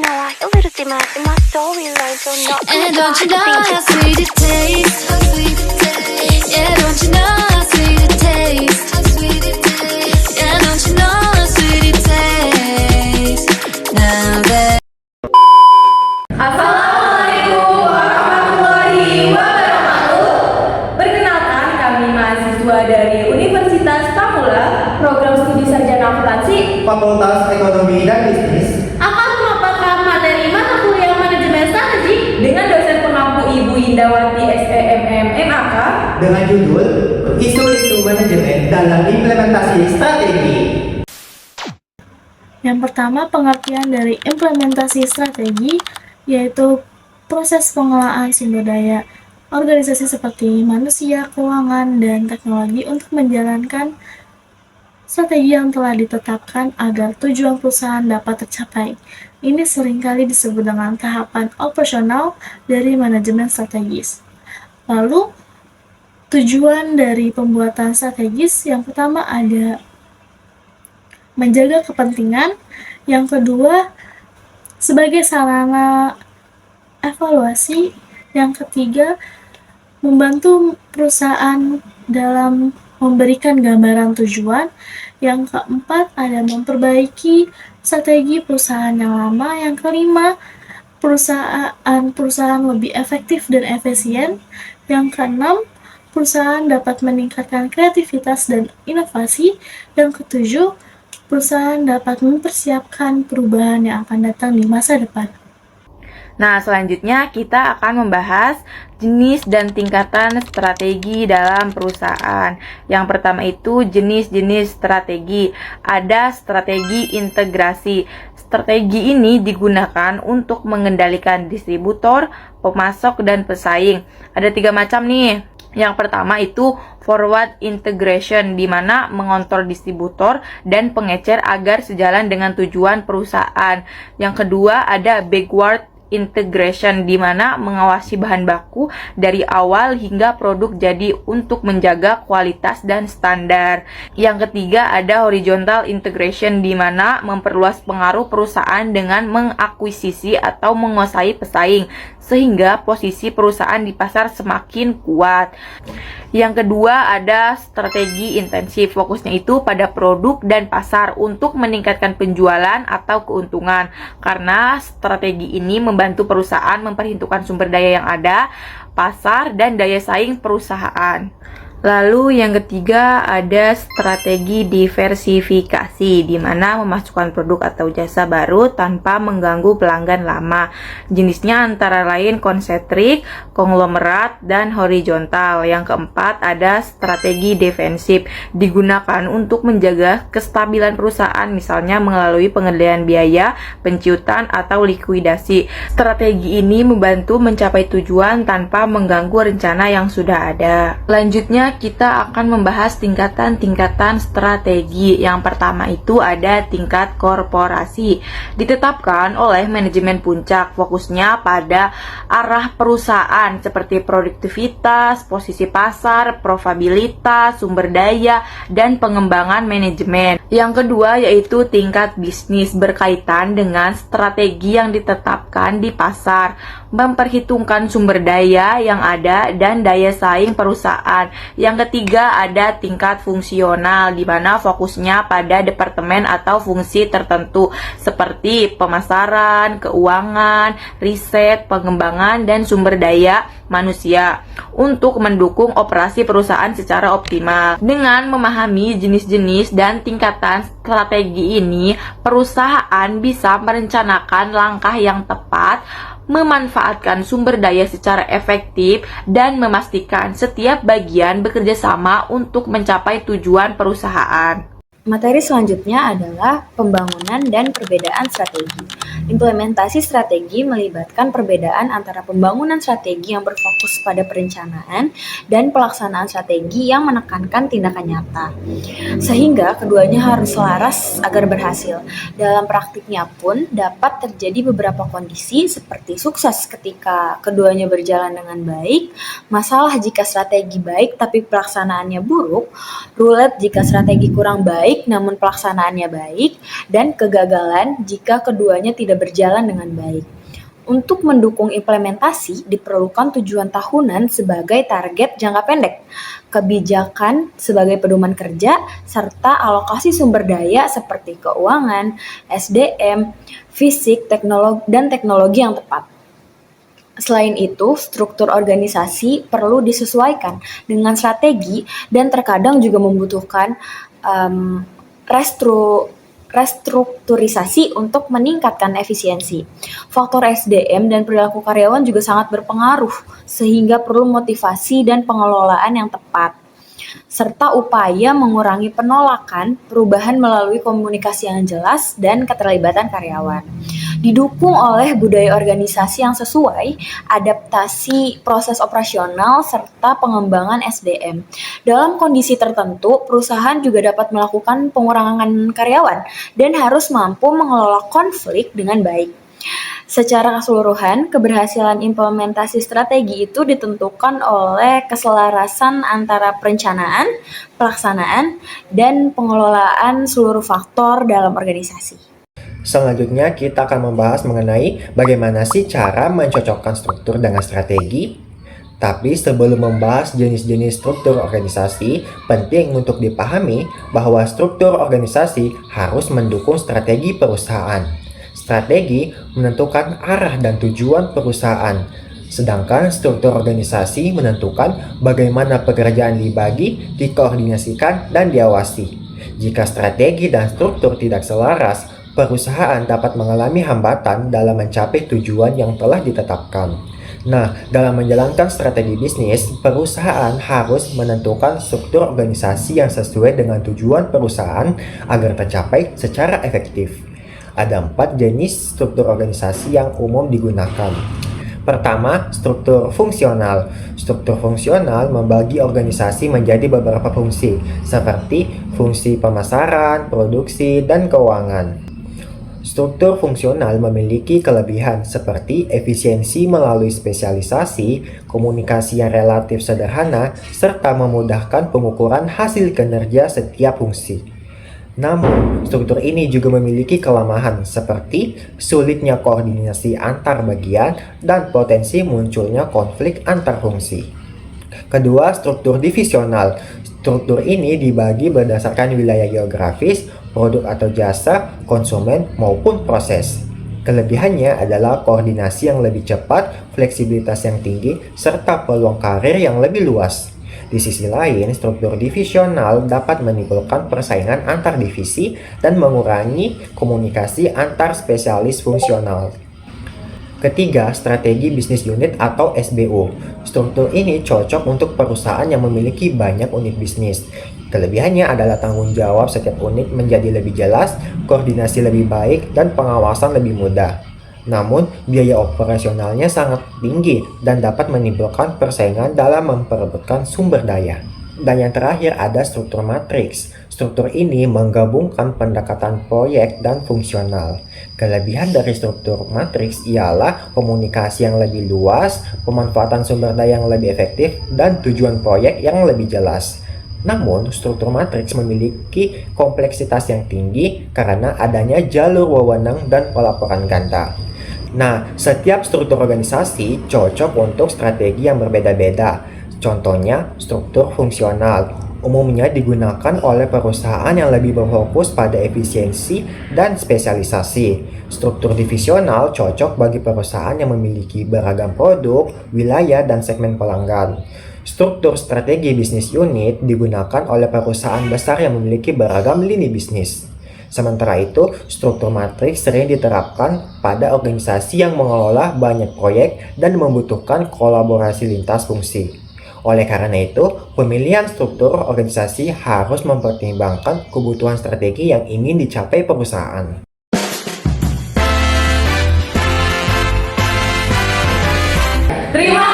know I a little dimmer in my storyline, so not And don't you know how sweet it tastes? Yeah, don't you know how sweet it tastes? Yeah, don't you know how sweet it tastes? Now that Assalamualaikum warahmatullahi wabarakatuh. Perkenalkan, kami mahasiswa dari Universitas Pamulang, program studi sarjana akuntansi, Fakultas Ekonomi dan Bisnis, akan memaparkan materi mata kuliah manajemen strategi dengan dosen pengampu Ibu Indawati SEMM MAK dengan judul Isu-isu Manajemen dalam Implementasi Strategi. Yang pertama, pengertian dari implementasi strategi, yaitu proses pengelolaan sumber daya organisasi seperti manusia, keuangan, dan teknologi untuk menjalankan strategi yang telah ditetapkan agar tujuan perusahaan dapat tercapai. Ini seringkali disebut dengan tahapan operasional dari manajemen strategis. Lalu, tujuan dari pembuatan strategis yang pertama ada menjaga kepentingan, yang kedua sebagai sarana evaluasi, yang ketiga membantu perusahaan dalam memberikan gambaran tujuan, yang keempat ada memperbaiki strategi perusahaan yang lama, yang kelima perusahaan lebih efektif dan efisien, yang keenam perusahaan dapat meningkatkan kreativitas dan inovasi, yang ketujuh perusahaan dapat mempersiapkan perubahan yang akan datang di masa depan. Nah, selanjutnya kita akan membahas jenis dan tingkatan strategi dalam perusahaan. Yang pertama itu jenis-jenis strategi. Ada strategi integrasi. Strategi ini digunakan untuk mengendalikan distributor, pemasok, dan pesaing. Ada 3 macam nih. Yang pertama itu forward integration, di mana mengontrol distributor dan pengecer agar sejalan dengan tujuan perusahaan. Yang kedua ada backward integration, di mana mengawasi bahan baku dari awal hingga produk jadi untuk menjaga kualitas dan standar. Yang ketiga ada horizontal integration, di mana memperluas pengaruh perusahaan dengan mengakuisisi atau menguasai pesaing sehingga posisi perusahaan di pasar semakin kuat. Yang kedua ada strategi intensif, fokusnya itu pada produk dan pasar untuk meningkatkan penjualan atau keuntungan, karena strategi ini membantu perusahaan memperhitungkan sumber daya yang ada, pasar, dan daya saing perusahaan. Lalu yang ketiga ada strategi diversifikasi, di mana memasukkan produk atau jasa baru tanpa mengganggu pelanggan lama. Jenisnya antara lain konsentrik, konglomerat, dan horizontal. Yang keempat ada strategi defensif, digunakan untuk menjaga kestabilan perusahaan, misalnya melalui pengendalian biaya, penciutan, atau likuidasi. Strategi ini membantu mencapai tujuan tanpa mengganggu rencana yang sudah ada. Lanjutnya kita akan membahas tingkatan-tingkatan strategi. Yang pertama itu ada tingkat korporasi. Ditetapkan oleh manajemen puncak, fokusnya pada arah perusahaan seperti produktivitas, posisi pasar, profitabilitas, sumber daya, dan pengembangan manajemen. Yang kedua yaitu tingkat bisnis, berkaitan dengan strategi yang ditetapkan di pasar, memperhitungkan sumber daya yang ada dan daya saing perusahaan. Yang ketiga ada tingkat fungsional, di mana fokusnya pada departemen atau fungsi tertentu seperti pemasaran, keuangan, riset, pengembangan, dan sumber daya manusia untuk mendukung operasi perusahaan secara optimal. Dengan memahami jenis-jenis dan tingkatan strategi ini, perusahaan bisa merencanakan langkah yang tepat, memanfaatkan sumber daya secara efektif, dan memastikan setiap bagian bekerja sama untuk mencapai tujuan perusahaan. Materi selanjutnya adalah pembangunan dan perbedaan strategi. Implementasi strategi melibatkan perbedaan antara pembangunan strategi yang berfokus pada perencanaan dan pelaksanaan strategi yang menekankan tindakan nyata. Sehingga keduanya harus selaras agar berhasil. Dalam praktiknya pun dapat terjadi beberapa kondisi seperti sukses ketika keduanya berjalan dengan baik, masalah jika strategi baik tapi pelaksanaannya buruk, rulet jika strategi kurang baik baik namun pelaksanaannya baik, dan kegagalan jika keduanya tidak berjalan dengan baik. Untuk mendukung implementasi, diperlukan tujuan tahunan sebagai target jangka pendek, kebijakan sebagai pedoman kerja, serta alokasi sumber daya seperti keuangan, SDM, fisik, dan teknologi yang tepat. Selain itu, struktur organisasi perlu disesuaikan dengan strategi dan terkadang juga membutuhkan restrukturisasi untuk meningkatkan efisiensi. Faktor SDM dan perilaku karyawan juga sangat berpengaruh, sehingga perlu motivasi dan pengelolaan yang tepat, serta upaya mengurangi penolakan perubahan melalui komunikasi yang jelas dan keterlibatan karyawan. Didukung oleh budaya organisasi yang sesuai, adaptasi proses operasional, serta pengembangan SDM. Dalam kondisi tertentu, perusahaan juga dapat melakukan pengurangan karyawan dan harus mampu mengelola konflik dengan baik. Secara keseluruhan, keberhasilan implementasi strategi itu ditentukan oleh keselarasan antara perencanaan, pelaksanaan, dan pengelolaan seluruh faktor dalam organisasi. Selanjutnya kita akan membahas mengenai bagaimana sih cara mencocokkan struktur dengan strategi. Tapi sebelum membahas jenis-jenis struktur organisasi, penting untuk dipahami bahwa struktur organisasi harus mendukung strategi perusahaan. Strategi menentukan arah dan tujuan perusahaan, sedangkan struktur organisasi menentukan bagaimana pekerjaan dibagi, dikoordinasikan, dan diawasi. Jika strategi dan struktur tidak selaras, perusahaan dapat mengalami hambatan dalam mencapai tujuan yang telah ditetapkan. Nah, dalam menjalankan strategi bisnis, perusahaan harus menentukan struktur organisasi yang sesuai dengan tujuan perusahaan agar tercapai secara efektif. Ada 4 jenis struktur organisasi yang umum digunakan. Pertama, struktur fungsional. Struktur fungsional membagi organisasi menjadi beberapa fungsi, seperti fungsi pemasaran, produksi, dan keuangan. Struktur fungsional memiliki kelebihan seperti efisiensi melalui spesialisasi, komunikasi yang relatif sederhana, serta memudahkan pengukuran hasil kinerja setiap fungsi. Namun, struktur ini juga memiliki kelemahan seperti sulitnya koordinasi antar bagian dan potensi munculnya konflik antar fungsi. Kedua, struktur divisional. Struktur ini dibagi berdasarkan wilayah geografis, produk atau jasa, konsumen, maupun proses. Kelebihannya adalah koordinasi yang lebih cepat, fleksibilitas yang tinggi, serta peluang karir yang lebih luas. Di sisi lain, struktur divisional dapat menimbulkan persaingan antar divisi dan mengurangi komunikasi antar spesialis fungsional. Ketiga, strategi bisnis unit atau SBU. Struktur ini cocok untuk perusahaan yang memiliki banyak unit bisnis. Kelebihannya adalah tanggung jawab setiap unit menjadi lebih jelas, koordinasi lebih baik, dan pengawasan lebih mudah. Namun, biaya operasionalnya sangat tinggi dan dapat menimbulkan persaingan dalam memperebutkan sumber daya. Dan yang terakhir ada struktur matriks. Struktur ini menggabungkan pendekatan proyek dan fungsional. Kelebihan dari struktur matriks ialah komunikasi yang lebih luas, pemanfaatan sumber daya yang lebih efektif, dan tujuan proyek yang lebih jelas. Namun, struktur matriks memiliki kompleksitas yang tinggi karena adanya jalur wewenang dan pelaporan ganda. Nah, setiap struktur organisasi cocok untuk strategi yang berbeda-beda. Contohnya, struktur fungsional umumnya digunakan oleh perusahaan yang lebih berfokus pada efisiensi dan spesialisasi. Struktur divisional cocok bagi perusahaan yang memiliki beragam produk, wilayah, dan segmen pelanggan. Struktur strategi bisnis unit digunakan oleh perusahaan besar yang memiliki beragam lini bisnis. Sementara itu, struktur matriks sering diterapkan pada organisasi yang mengelola banyak proyek dan membutuhkan kolaborasi lintas fungsi. Oleh karena itu, pemilihan struktur organisasi harus mempertimbangkan kebutuhan strategi yang ingin dicapai perusahaan. Terima